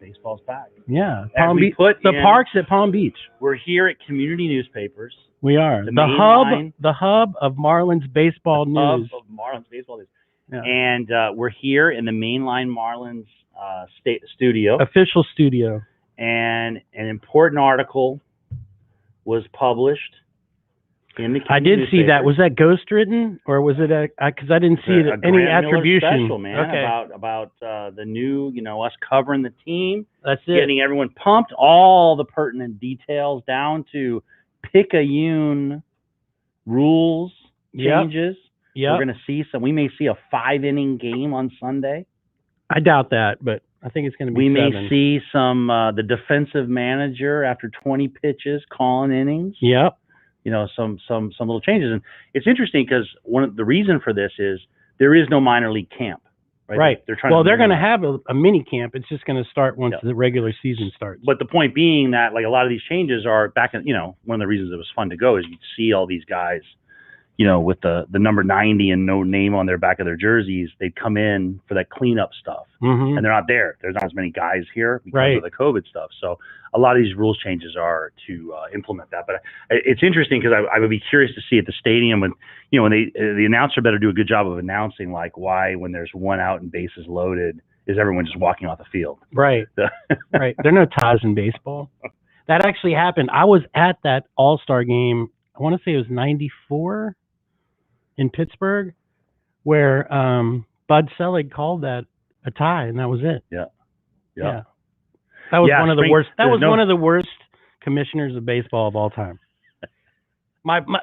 Baseball's back. Yeah. Palm Beach. The parks at Palm Beach. We're here at Community Newspapers. We are. The hub of Marlins baseball news. Hub of Marlins baseball news. Yeah. And we're here in the Mainline Marlins studio. Official studio. And an important article was published in the I did see that. Was that ghost written, or was it because I didn't see any attribution? Special, man, okay. about the new, us covering the team. That's it. Getting everyone pumped, all the pertinent details down to Picayune rules changes. Yeah, we're going to see some. We may see a 5-inning game on Sunday. I doubt that, but I think it's going to be. We may see some the defensive manager after 20 pitches calling innings. Yep. Some little changes, and it's interesting because one of the reason for this is there is no minor league camp, right? Right. They're trying. They're going to have a mini camp. It's just going to start once the regular season starts. But the point being that like a lot of these changes are back in. One of the reasons it was fun to go is you'd see all these guys, with the number 90 and no name on their back of their jerseys. They'd come in for that cleanup stuff, and they're not there. There's not as many guys here because of the COVID stuff. So a lot of these rules changes are to implement that. But it's interesting because I would be curious to see at the stadium when the announcer better do a good job of announcing like why when there's one out and bases loaded is everyone just walking off the field. Right. Right. There are no ties in baseball. That actually happened. I was at that All-Star game. I want to say it was '94 in Pittsburgh, where Bud Selig called that a tie, and that was it. Yeah. That was one of the worst. That was one of the worst commissioners of baseball of all time.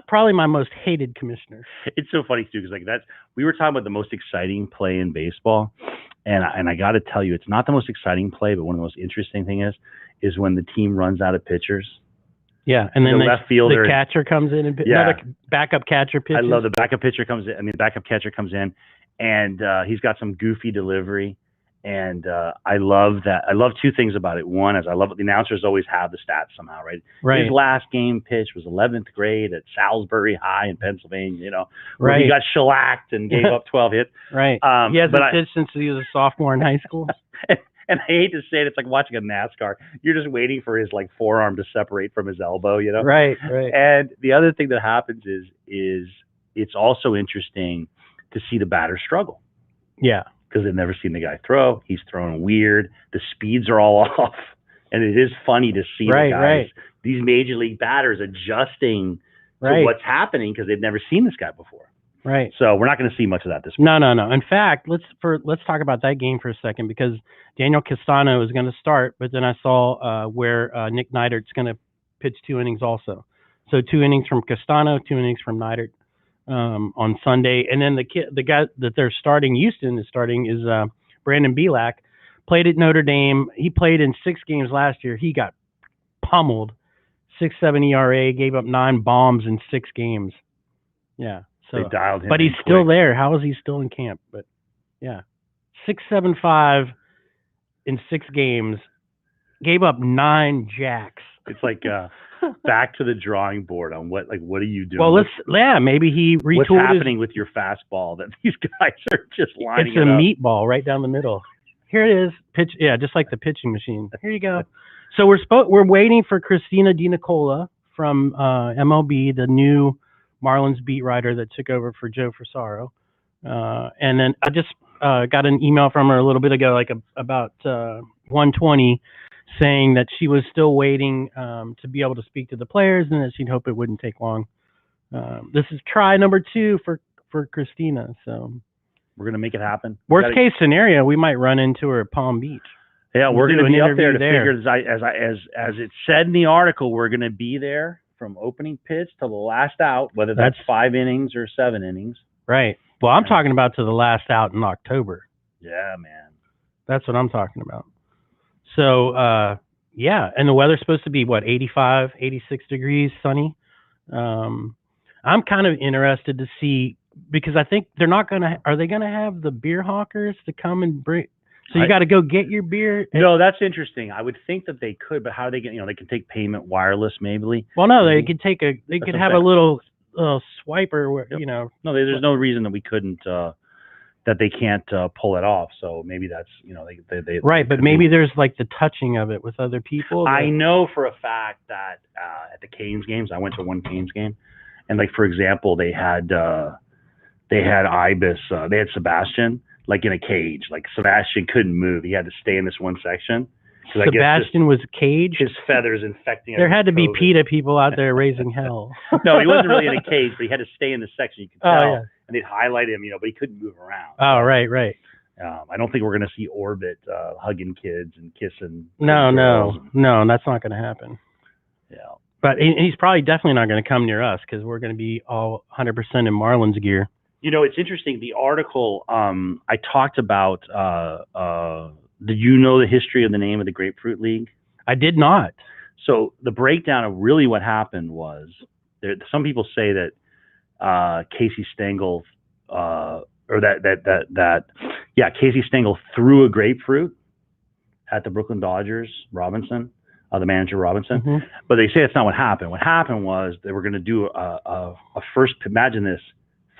Probably my most hated commissioner. It's so funny too because we were talking about the most exciting play in baseball, and I got to tell you, it's not the most exciting play, but one of the most interesting thing is when the team runs out of pitchers. Yeah, and then the catcher comes in and another backup catcher pitches. I love the backup pitcher comes in. The backup catcher comes in, and he's got some goofy delivery. And I love that. I love two things about it. One is I love the announcers always have the stats somehow, right? His last game pitch was 11th grade at Salisbury High in Pennsylvania, where he got shellacked and gave up 12 hits. Right. He hasn't pitched since he was a sophomore in high school. And I hate to say it, it's like watching a NASCAR. You're just waiting for his forearm to separate from his elbow, Right. And the other thing that happens is it's also interesting to see the batter struggle. Yeah. Because they've never seen the guy throw. He's throwing weird. The speeds are all off. And it is funny to see the guys, these major league batters adjusting to what's happening because they've never seen this guy before. Right. So we're not going to see much of that this week. No. In fact, let's talk about that game for a second because Daniel Castano is going to start, but then I saw where Nick Neidert's going to pitch 2 innings also. So 2 innings from Castano, 2 innings from Neidert on Sunday, and then the guy that they're starting, Houston is starting, is Brandon Belak. Played at Notre Dame. He played in 6 games last year. He got pummeled, 6.7 ERA, gave up 9 bombs in 6 games. Yeah. So, they dialed him, but he's still there. How is he still in camp? But yeah, 6.75 in 6 games, gave up 9 jacks. It's like back to the drawing board on what are you doing? Well, maybe he retooled. What's happening with your fastball that these guys are just lining it up? It's a meatball right down the middle. Here it is, pitch. Yeah, just like the pitching machine. Here you go. So we're waiting for Christina De Nicola from MLB, the new Marlins beat writer that took over for Joe Frisaro. And then I just got an email from her a little bit ago, about 1:20, saying that she was still waiting to be able to speak to the players and that she'd hope it wouldn't take long. This is try number 2 for Christina. So we're going to make it happen. Worst case scenario, we might run into her at Palm Beach. Yeah, we're going to be up there to figure, as it said in the article, we're going to be there from opening pitch to the last out, whether that's 5 innings or 7 innings. Right. Well, I'm talking about to the last out in October. Yeah, man. That's what I'm talking about. So, and the weather's supposed to be, 85, 86 degrees, sunny. I'm kind of interested to see, because I think are they going to have the beer hawkers to come and bring? So you got to go get your beer. No, that's interesting. I would think that they could, but how do they get? They can take payment wireless, maybe. Well, no, they could have a little swiper. No, there's no reason that we couldn't. that they can't pull it off. So maybe that's, they Right, but maybe there's like the touching of it with other people. I know for a fact that at the Canes games, I went to one Canes game, and like for example, they had Ibis, they had Sebastian like in a cage. Like Sebastian couldn't move; he had to stay in this one section. Sebastian was caged. His feathers infecting. There had to be PETA people out there raising hell. No, he wasn't really in a cage, but he had to stay in the section. You could tell, yeah. And they'd highlight him, but he couldn't move around. Oh, right. I don't think we're going to see Orbit hugging kids and kissing. No, that's not going to happen. Yeah. But he's probably definitely not going to come near us because we're going to be all 100% in Marlins gear. It's interesting. The article I talked about. Did you know the history of the name of the Grapefruit League? I did not. So the breakdown of really what happened was, some people say that Casey Stengel, Casey Stengel threw a grapefruit at the Brooklyn Dodgers, Robinson, the manager Robinson. Mm-hmm. But they say that's not what happened. What happened was they were going to do a first. Imagine this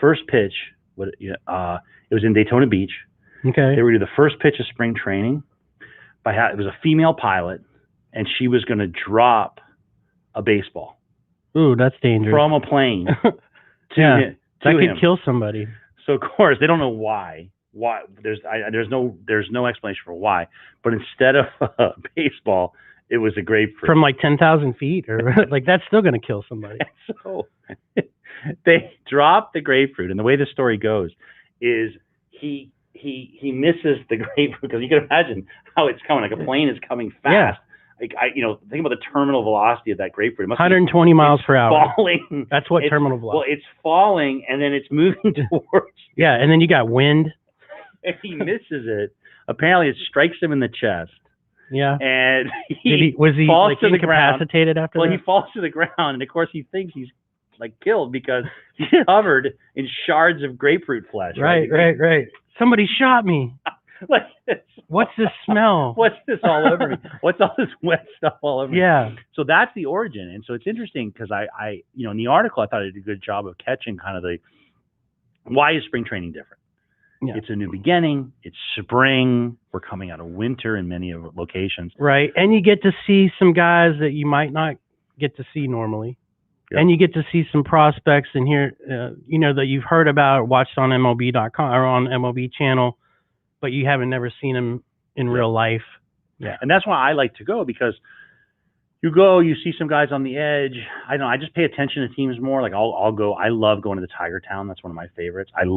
first pitch. It was in Daytona Beach. Okay. They were going to do the first pitch of spring training. It was a female pilot, and she was going to drop a baseball. Ooh, that's dangerous. From a plane. That could kill somebody. So of course they don't know why. Why there's no explanation for why. But instead of a baseball, it was a grapefruit from like 10,000 feet, or like that's still going to kill somebody. So they dropped the grapefruit, and the way the story goes is he misses the grapefruit because you can imagine how it's coming. Like a plane is coming fast. Yeah. Like think about the terminal velocity of that grapefruit. It must 120 miles per hour. Falling. That's what terminal velocity. Well, it's falling and then it's moving towards. Yeah, and then you got wind. And he misses it. Apparently, it strikes him in the chest. Yeah. And was he falls like to the ground. incapacitated after that? Well, he falls to the ground, and of course he thinks he's like killed because he's covered in shards of grapefruit flesh. Right. Somebody shot me. Like what's this smell? What's this all over me? What's all this wet stuff all over me? Yeah. So that's the origin. And so it's interesting because I in the article, I thought I did a good job of catching kind of why is spring training different? Yeah. It's a new beginning. It's spring. We're coming out of winter in many of locations. Right. And you get to see some guys that you might not get to see normally. Yep. And you get to see some prospects and hear, that you've heard about, watched on MLB.com or on MLB channel, but you haven't never seen them in real life. Yeah. And that's why I like to go, because you go, you see some guys on the edge. I just pay attention to teams more. Like I'll go. I love going to the Tiger Town. That's one of my favorites. I'm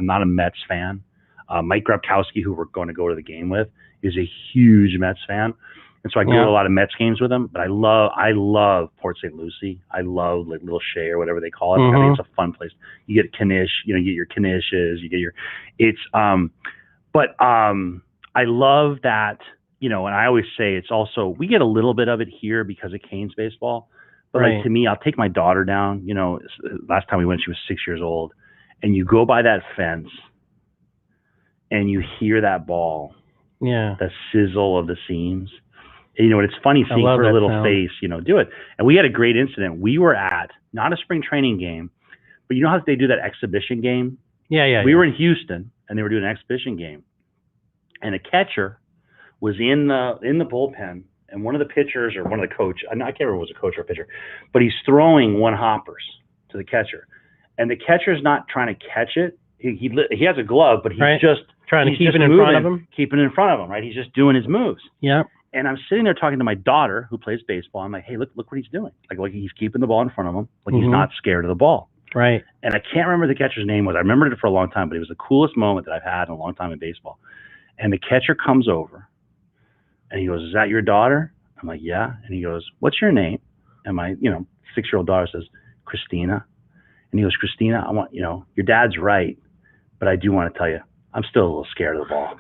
not a Mets fan. Mike Grabkowski, who we're going to go to the game with, is a huge Mets fan. And so I go to a lot of Mets games with him, but I love Port St. Lucie. I love like Little Shea or whatever they call it. Mm-hmm. I think it's a fun place. You get Knish, you get your Knishes, you get your, I love that, and I always say it's also, we get a little bit of it here because of Canes baseball, but like to me, I'll take my daughter down, last time we went, she was 6 years old, and you go by that fence and you hear that ball, the sizzle of the seams. And it's funny seeing her little face, do it. And we had a great incident. We were at not a spring training game, but you know how they do that exhibition game? Yeah. We were in Houston, and they were doing an exhibition game, and a catcher was in the bullpen, and one of the pitchers or one of the coach, I can't remember if it was a coach or a pitcher, but he's throwing one hoppers to the catcher, and the catcher's not trying to catch it. He has a glove, but he's just trying to keep it in front of him. Keeping it in front of him, right? He's just doing his moves. Yeah. And I'm sitting there talking to my daughter who plays baseball. I'm like, hey, look what he's doing. Like he's keeping the ball in front of him. Like he's not scared of the ball. Right. And I can't remember the catcher's name was. I remembered it for a long time, but it was the coolest moment that I've had in a long time in baseball. And the catcher comes over and he goes, is that your daughter? I'm like, yeah. And he goes, what's your name? And my, 6-year-old daughter says, Christina. And he goes, Christina, I want, your dad's right, but I do want to tell you, I'm still a little scared of the ball.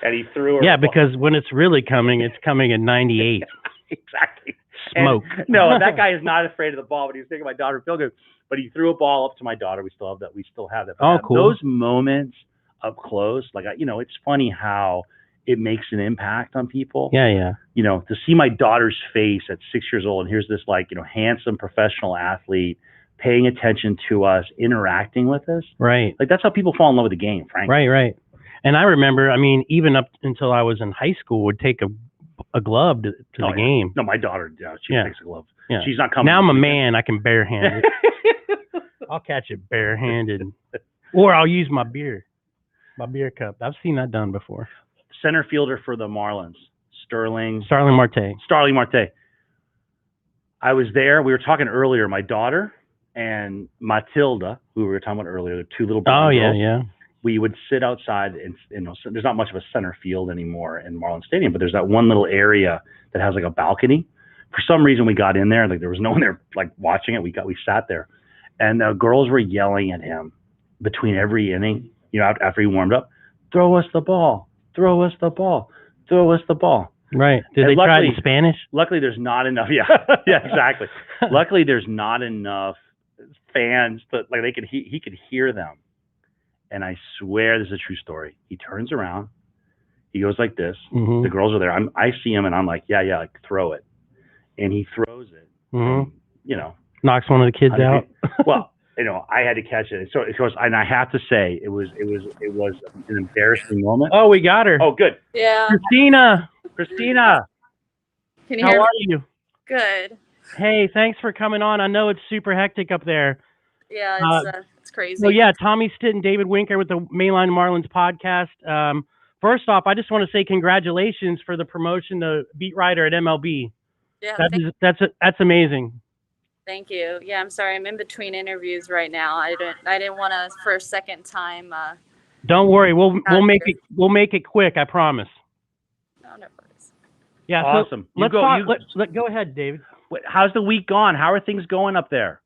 And he threw her. Yeah, because when it's really coming, it's coming at 98. Exactly. Smoke. And, that guy is not afraid of the ball, but he was making my daughter feel good. But he threw a ball up to my daughter. We still have that. Oh, cool. Those moments up close, like, it's funny how it makes an impact on people. Yeah. To see my daughter's face at 6 years old, and here's this handsome professional athlete paying attention to us, interacting with us. Right. Like that's how people fall in love with the game, frankly. Right. And I remember, I mean, even up until I was in high school, would take a glove to the game. No, my daughter, she takes a glove. Yeah. She's not coming. Now I'm a man. I can barehand it. I'll catch it barehanded, or I'll use my beer cup. I've seen that done before. Center fielder for the Marlins, Starling Marte. I was there. We were talking earlier. My daughter and Matilda, who we were talking about earlier, the two little girls. Yeah. We would sit outside, and there's not much of a center field anymore in Marlins Stadium, but there's that one little area that has like a balcony. For some reason, we got in there, like there was no one there like watching it. We sat there, and the girls were yelling at him between every inning. After he warmed up, throw us the ball, throw us the ball, throw us the ball. Right. Did they try it in Spanish? Luckily, there's not enough. Yeah, exactly. Luckily, there's not enough fans that like he could hear them. And I swear this is a true story. He turns around, he goes like this. Mm-hmm. The girls are there. I see him, and I'm like, yeah, like throw it. And he throws it. Mm-hmm. And, knocks one of the kids out. Well, I had to catch it. So it goes, and I have to say, it was an embarrassing moment. Oh, we got her. Oh, good. Yeah. Christina. Can you hear me? How are you? Good. Hey, thanks for coming on. I know it's super hectic up there. Yeah, it's crazy. So yeah, Tommy Stitt and David Winker with the Mainline Marlins podcast. First off, I just want to say congratulations for the promotion to beat writer at MLB. Yeah, that's amazing. Thank you. Yeah, I'm sorry, I'm in between interviews right now. I didn't want to for a second time. Don't worry, we'll make it quick. I promise. No worries. Yeah, awesome. So go ahead, David. How's the week gone? How are things going up there?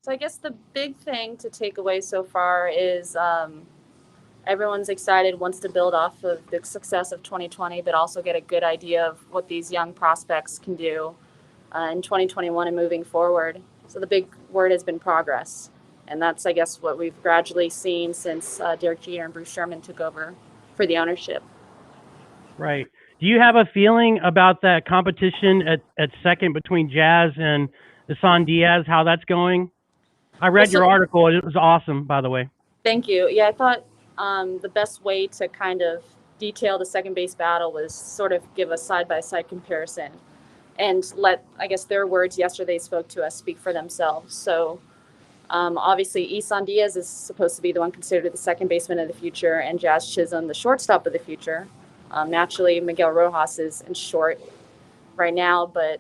So I guess the big thing to take away so far is everyone's excited, wants to build off of the success of 2020, but also get a good idea of what these young prospects can do in 2021 and moving forward. So the big word has been progress. And that's, I guess, what we've gradually seen since Derek Jeter and Bruce Sherman took over for the ownership. Right. Do you have a feeling about that competition at second between Jazz and Isan Diaz, how that's going? I read your article. It was awesome, by the way. Thank you. Yeah, I thought the best way to kind of detail the second base battle was sort of give a side-by-side comparison and let, I guess, their words yesterday spoke to us speak for themselves. So obviously, Isan Diaz is supposed to be the one considered the second baseman of the future, and Jazz Chisholm the shortstop of the future. Naturally, Miguel Rojas is in short right now, but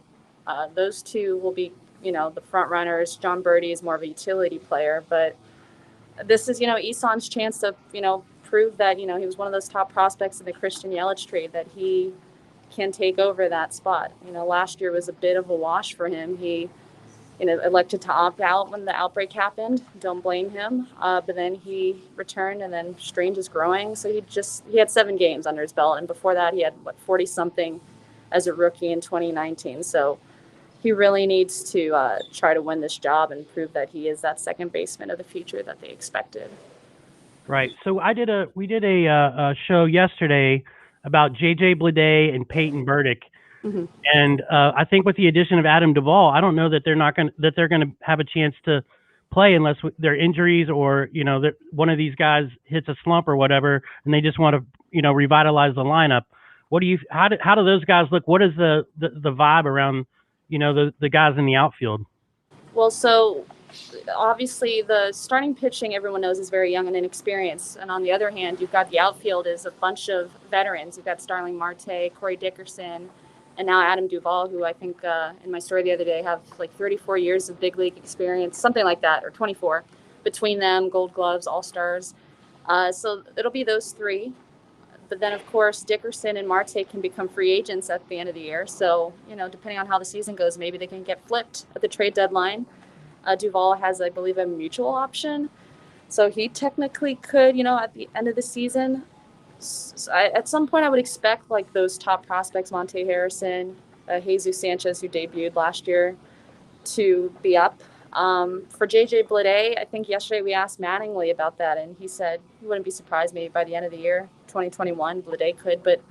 those two will be, the front runners. John Birdie is more of a utility player, but this is, Isan's chance to, prove that, he was one of those top prospects in the Christian Yelich trade, that he can take over that spot. Last year was a bit of a wash for him. He, elected to opt out when the outbreak happened. Don't blame him. But then he returned, and then Strange is growing. So he had 7 games under his belt. And before that, he had 40-something as a rookie in 2019. So he really needs to try to win this job and prove that he is that second baseman of the future that they expected. Right. So we did a show yesterday about J.J. Bleday and Peyton Burdick. Mm-hmm. And I think with the addition of Adam Duvall, I don't know that they're going to have a chance to play unless their injuries or one of these guys hits a slump or whatever, and they just want to revitalize the lineup. How do those guys look? What is the vibe around the guys in the outfield? Well, so obviously the starting pitching everyone knows is very young and inexperienced, and on the other hand, you've got the outfield is a bunch of veterans. You've got Starling Marte, Corey Dickerson, and now Adam Duvall, who I think in my story the other day have like 34 years of big league experience, something like that, or 24 between them, Gold Gloves, All-Stars. So it'll be those 3. But then, of course, Dickerson and Marte can become free agents at the end of the year. So, depending on how the season goes, maybe they can get flipped at the trade deadline. Duvall has, I believe, a mutual option. So he technically could, at the end of the season. So at some point, I would expect like those top prospects, Monte Harrison, Jesus Sanchez, who debuted last year, to be up. For J.J. Bleday, I think yesterday we asked Mattingly about that, and he said he wouldn't be surprised maybe by the end of the year, 2021, Bleday could. But,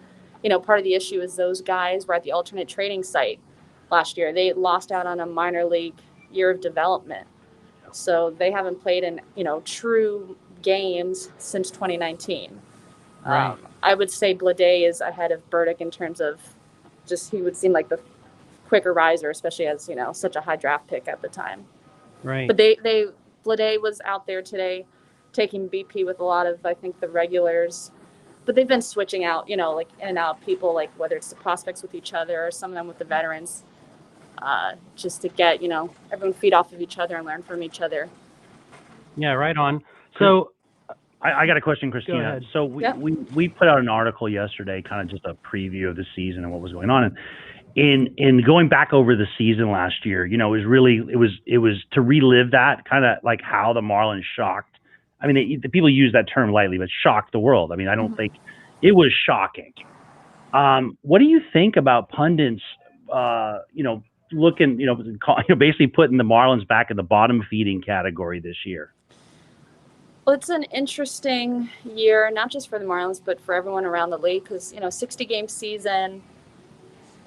part of the issue is those guys were at the alternate trading site last year. They lost out on a minor league year of development. So they haven't played in, true games since 2019. Right. I would say Blade is ahead of Burdick in terms of just he would seem like the quicker riser, especially as, such a high draft pick at the time. Right. But Blade was out there today taking BP with a lot of, I think, the regulars. But they've been switching out, like in and out people, like whether it's the prospects with each other or some of them with the veterans, just to get, everyone feed off of each other and learn from each other. Yeah, right on. So I got a question, go Christina. ahead. So we put out an article yesterday, kind of just a preview of the season and what was going on. And in going back over the season last year, it was to relive that kind of like how the Marlins shocked. I mean, the people use that term lightly, but shocked the world. I mean, I don't think it was shocking. What do you think about pundits, looking, basically putting the Marlins back in the bottom feeding category this year? Well, it's an interesting year, not just for the Marlins, but for everyone around the league, because, 60-game season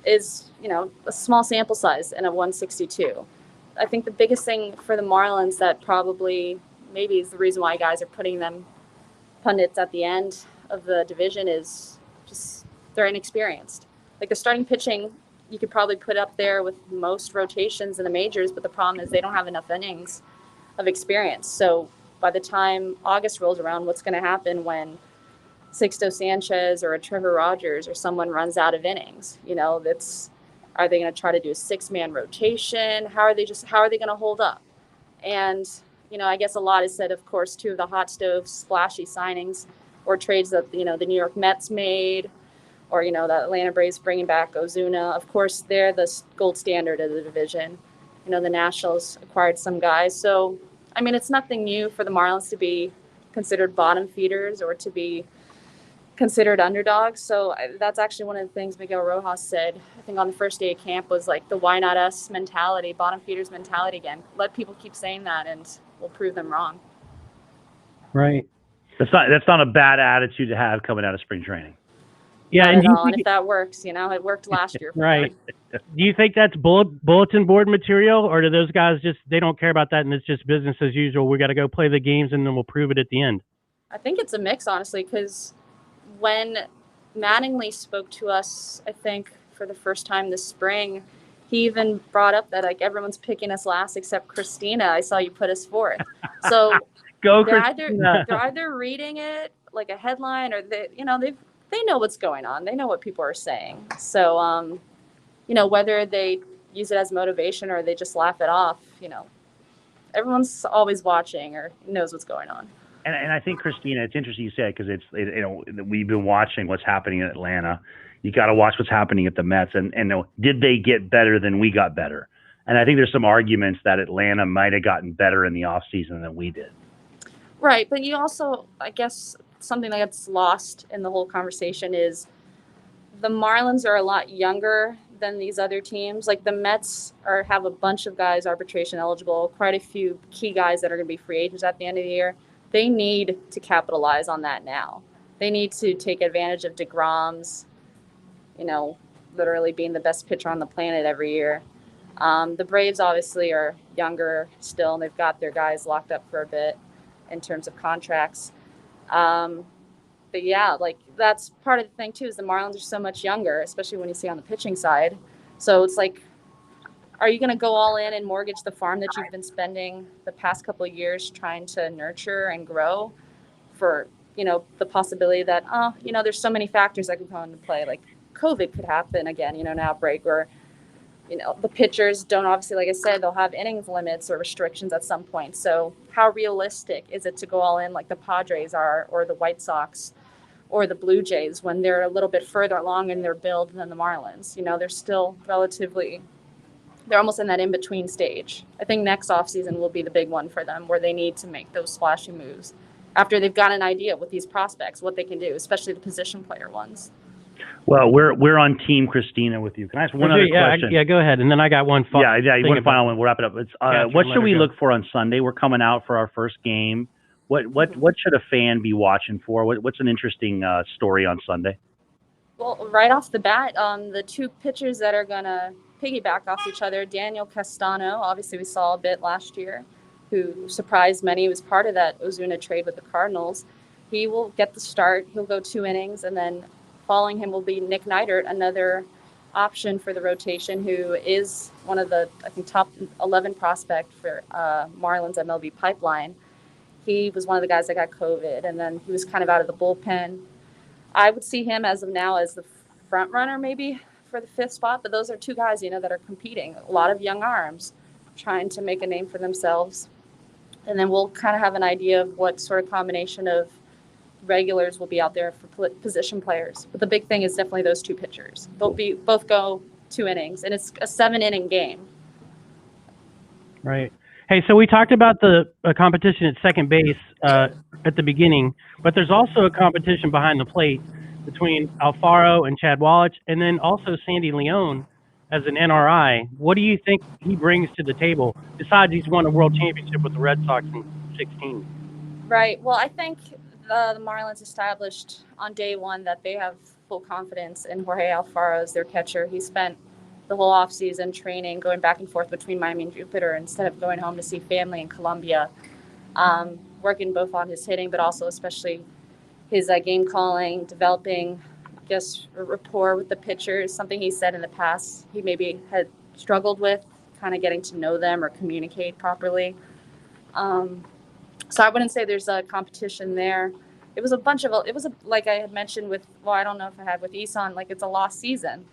is, a small sample size in a 162. I think the biggest thing for the Marlins that probably maybe is the reason why guys are putting them pundits at the end of the division is just they're inexperienced. Like the starting pitching, you could probably put up there with most rotations in the majors, but the problem is they don't have enough innings of experience. So by the time August rolls around, what's going to happen when Sixto Sanchez or a Trevor Rogers or someone runs out of innings? Are they going to try to do a 6-man rotation? How are they going to hold up? And, I guess a lot is said, of course, two of the hot stove splashy signings or trades that, the New York Mets made, or, the Atlanta Braves bringing back Ozuna. Of course, they're the gold standard of the division. The Nationals acquired some guys. So, I mean, it's nothing new for the Marlins to be considered bottom feeders or to be considered underdogs. So that's actually one of the things Miguel Rojas said, I think on the first day of camp, was like the why not us mentality, bottom feeders mentality again. Let people keep saying that and we'll prove them wrong. Right. That's not a bad attitude to have coming out of spring training. Yeah, and if that works, it worked last year. Right. Do you think that's bulletin board material, or do those guys they don't care about that and it's just business as usual? We got to go play the games and then we'll prove it at the end. I think it's a mix, honestly, because when Mattingly spoke to us, I think for the first time this spring, he even brought up that like everyone's picking us last except Christina. I saw you put us fourth. So they're either reading it like a headline, or they know what's going on. They know what people are saying. So whether they use it as motivation or they just laugh it off, everyone's always watching or knows what's going on. And I think, Christina, it's interesting you said, because we've been watching what's happening in Atlanta. You got to watch what's happening at the Mets, and did they get better than we got better? And I think there's some arguments that Atlanta might have gotten better in the offseason than we did. Right, but you also, I guess, something that's lost in the whole conversation is the Marlins are a lot younger than these other teams. Like the Mets have a bunch of guys arbitration eligible, quite a few key guys that are going to be free agents at the end of the year. They need to capitalize on that now. They need to take advantage of DeGrom's, literally being the best pitcher on the planet every year. The Braves obviously are younger still, and they've got their guys locked up for a bit in terms of contracts. But yeah, like that's part of the thing too, is the Marlins are so much younger, especially when you see on the pitching side. So it's like, are you going to go all in and mortgage the farm that you've been spending the past couple of years trying to nurture and grow for, the possibility that, there's so many factors that could come into play, like COVID could happen again, an outbreak, or, the pitchers don't, obviously, like I said, they'll have innings limits or restrictions at some point. So how realistic is it to go all in like the Padres are, or the White Sox, or the Blue Jays, when they're a little bit further along in their build than the Marlins? They're still they're almost in that in-between stage. I think next offseason will be the big one for them, where they need to make those splashy moves after they've got an idea with these prospects, what they can do, especially the position player ones. Well, we're on Team Christina with you. Can I ask one other question? Yeah, go ahead. And then I got one final. One final one. We'll wrap it up. What should we look for on Sunday? We're coming out for our first game. What should a fan be watching for? What's an interesting story on Sunday? Well, right off the bat, the two pitchers that are going to piggyback off each other, Daniel Castano, obviously we saw a bit last year, who surprised many. He was part of that Ozuna trade with the Cardinals. He will get the start. He'll go 2 innings, and then following him will be Nick Neidert, another option for the rotation, who is one of the, I think, top 11 prospect for Marlins MLB pipeline. He was one of the guys that got COVID, and then he was kind of out of the bullpen. I would see him as of now as the front runner maybe for the 5th spot, but those are 2 guys, that are competing. A lot of young arms trying to make a name for themselves. And then we'll kind of have an idea of what sort of combination of regulars will be out there for position players. But the big thing is definitely those 2 pitchers. They'll both go 2 innings, and it's a 7-inning game. Right. Hey, so we talked about the competition at second base at the beginning, but there's also a competition behind the plate between Alfaro and Chad Wallach, and then also Sandy Leone as an NRI. What do you think he brings to the table, besides he's won a world championship with the Red Sox in 2016? Right. Well, I think the Marlins established on day one that they have full confidence in Jorge Alfaro as their catcher. He spent the whole offseason training, going back and forth between Miami and Jupiter instead of going home to see family in Colombia, working both on his hitting, but also especially his game calling, developing, I guess, a rapport with the pitchers, something he said in the past he maybe had struggled with, kind of getting to know them or communicate properly. So I wouldn't say there's a competition there. It was like I had mentioned with, I don't know if I had with Isan, like it's a lost season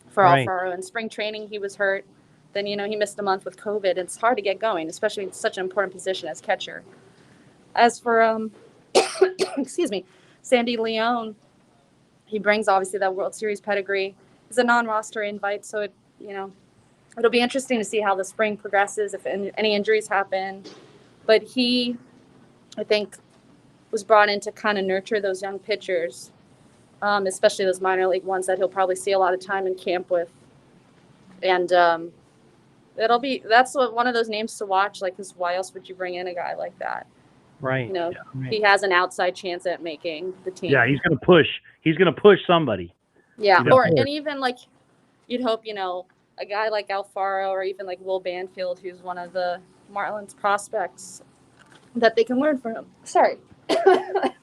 for Right. Alfaro. In spring training, he was hurt. Then, he missed a month with COVID. It's hard to get going, especially in such an important position as catcher. As for, excuse me, Sandy Leone, he brings obviously that World Series pedigree. He's a non-roster invite, so it'll be interesting to see how the spring progresses, if any injuries happen. But he, I think, was brought in to kind of nurture those young pitchers, especially those minor league ones that he'll probably see a lot of time in camp with. And that's one of those names to watch, like, because why else would you bring in a guy like that? Right. He has an outside chance at making the team. Yeah, he's going to push. He's going to push somebody. Yeah, and even like you'd hope, a guy like Alfaro or even like Will Banfield, who's one of the Marlins prospects, that they can learn from him. Sorry. I'm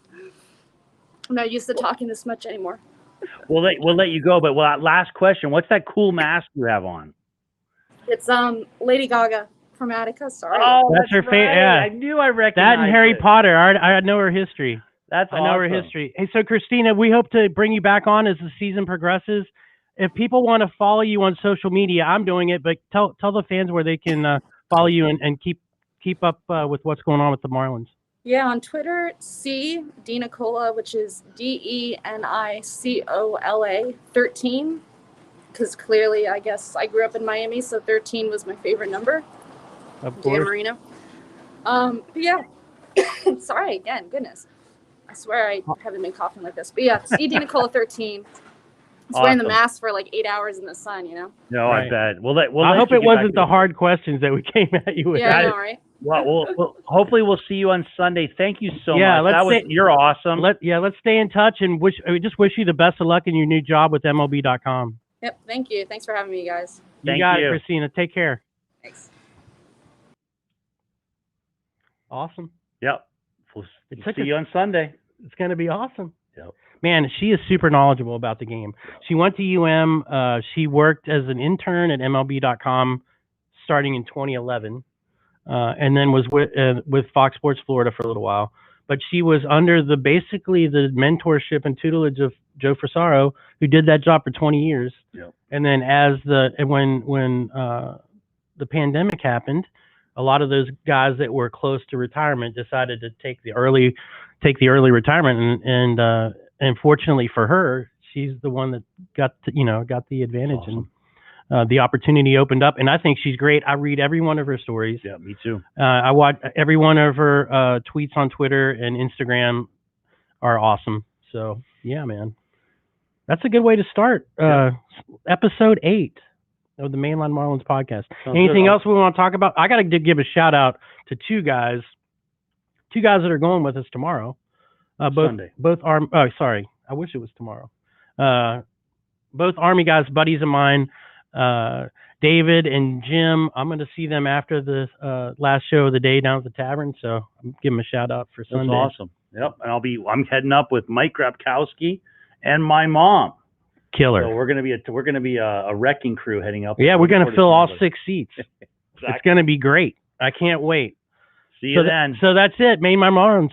not used to talking this much anymore. We'll let you go, but last question. What's that cool mask you have on? It's Lady Gaga from Attica. Sorry. Oh, that's her favorite. Yeah, I knew I recognized that and Harry it. Potter. I know her history. That's awesome. I know her history. Hey, so Christina, we hope to bring you back on as the season progresses. If people want to follow you on social media, I'm doing it, but tell the fans where they can follow you and keep up with what's going on with the Marlins. Yeah, on Twitter, C De Nicola, which is DENICOLA 13, because clearly, I guess I grew up in Miami, so 13 was my favorite number. Of course. Dan Marino. But yeah, sorry again, goodness. I swear I haven't been coughing like this. But yeah, C De Nicola 13. He's wearing the mask for like 8 hours in the sun, No, right. I bet. I hope it wasn't the hard questions that we came at you with. Yeah, I know, right? Well, hopefully we'll see you on Sunday. Thank you so much. You're awesome. Let's stay in touch and we just wish you the best of luck in your new job with MLB.com. Yep, thank you. Thanks for having me, guys. You got it, Christina. Take care. Thanks. Awesome. Yep. We'll see you on Sunday. It's going to be awesome. Yep. Man, she is super knowledgeable about the game. She went to UM. She worked as an intern at MLB.com starting in 2011, and then was with Fox Sports Florida for a little while. But she was under basically the mentorship and tutelage of Joe Frisaro, who did that job for 20 years. Yep. And then when the pandemic happened, a lot of those guys that were close to retirement decided to take the early retirement, and fortunately for her, she's the one that got the advantage. Awesome. And the opportunity opened up, and I think she's great. I read every one of her stories. Yeah, me too. I watch every one of her tweets on Twitter and Instagram are awesome. So yeah, man, that's a good way to start episode 8 of the Mainline Marlins podcast. Anything else we want to talk about? I got to give a shout out to two guys that are going with us tomorrow. Sunday. Sorry, I wish it was tomorrow. Both Army guys, buddies of mine. David and Jim, I'm going to see them after the last show of the day down at the tavern. So I'm give them a shout out for Sunday. That's awesome. Yep. And I'm heading up with Mike Grabkowski and my mom. Killer. So we're gonna be a wrecking crew heading up. Yeah, we're going to fill all 6 seats. Exactly. It's going to be great. I can't wait. See you then. So that's it. Mainline Marlins.